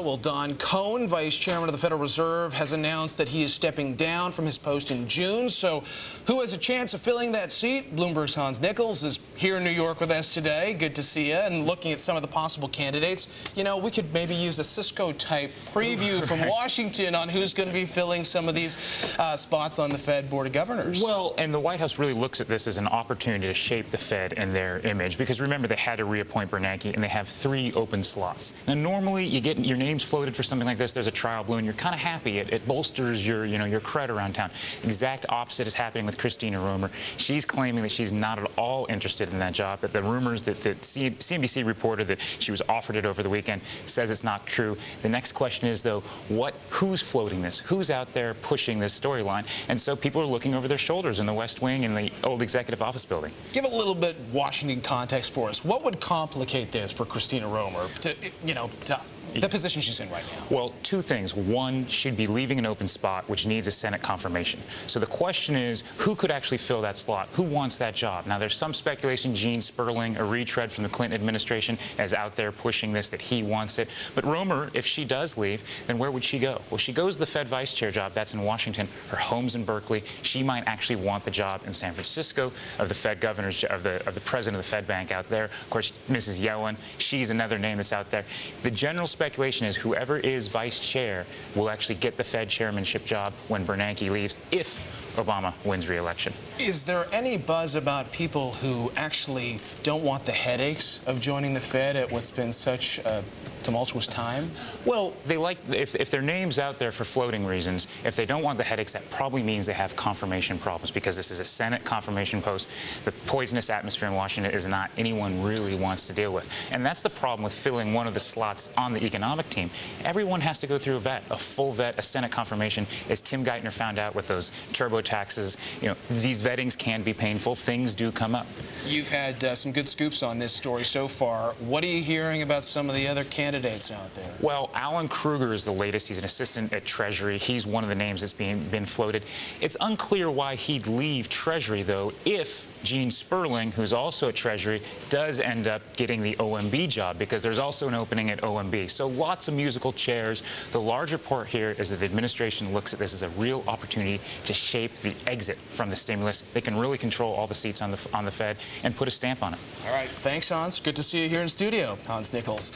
Well, Don Kohn, vice chairman of the Federal Reserve, has announced that he is stepping down from his post in June. So who has a chance of filling that seat? Bloomberg's Hans Nichols is here in New York with us today. Good to see you. And looking at some of the possible candidates, you know, we could maybe use a Cisco-type preview from Washington on who's going to be filling some of these spots on the Fed Board of Governors. Well, and the White House really looks at this as an opportunity to shape the Fed and their image, because remember, they had to reappoint Bernanke, and they have 3 open slots. Now, normally, you get your names floated for something like this. There's a trial balloon. You're kind of happy. It bolsters your cred around town. Exact opposite is happening with Christina Rohmer. She's claiming that she's not at all interested in that job. But the rumors that CNBC reported that she was offered it over the weekend says it's not true. The next question is, though, who's floating this? Who's out there pushing this storyline? And so people are looking over their shoulders in the West Wing in the old executive office building. Give a little bit Washington context for us. What would complicate this for Christina Rohmer to the position she's in right now? Well, 2 things. One, she'd be leaving an open spot, which needs a Senate confirmation. So the question is, who could actually fill that slot? Who wants that job? Now, there's some speculation Gene Sperling, a retread from the Clinton administration, is out there pushing this, that he wants it. But Rohmer, if she does leave, then where would she go? Well, she goes to the Fed vice chair job. That's in Washington. Her home's in Berkeley. She might actually want the job in San Francisco of the Fed governors, of the president of the Fed Bank out there. Of course, Mrs. Yellen, she's another name that's out there. The general speculation is whoever is vice chair will actually get the Fed chairmanship job when Bernanke leaves, if Obama wins re-election. Is there any buzz about people who actually don't want the headaches of joining the Fed at what's been such a tumultuous time? Well, they like, if their name's out there for floating reasons, if they don't want the headaches, that probably means they have confirmation problems, because this is a Senate confirmation post. The poisonous atmosphere in Washington is not anyone really wants to deal with. And that's the problem with filling one of the slots on the economic team. Everyone has to go through a vet, a full vet, a Senate confirmation. As Tim Geithner found out with those turbo taxes, these vettings can be painful. Things do come up. You've had some good scoops on this story so far. What are you hearing about some of the other candidates out there? Well, Alan Krueger is the latest. He's an assistant at Treasury. He's one of the names that's been floated. It's unclear why he'd leave Treasury, though, if Gene Sperling, who's also at Treasury, does end up getting the OMB job, because there's also an opening at OMB. So lots of musical chairs. The larger part here is that the administration looks at this as a real opportunity to shape the exit from the stimulus. They can really control all the seats on the Fed and put a stamp on it. All right. Thanks, Hans. Good to see you here in studio. Hans Nichols.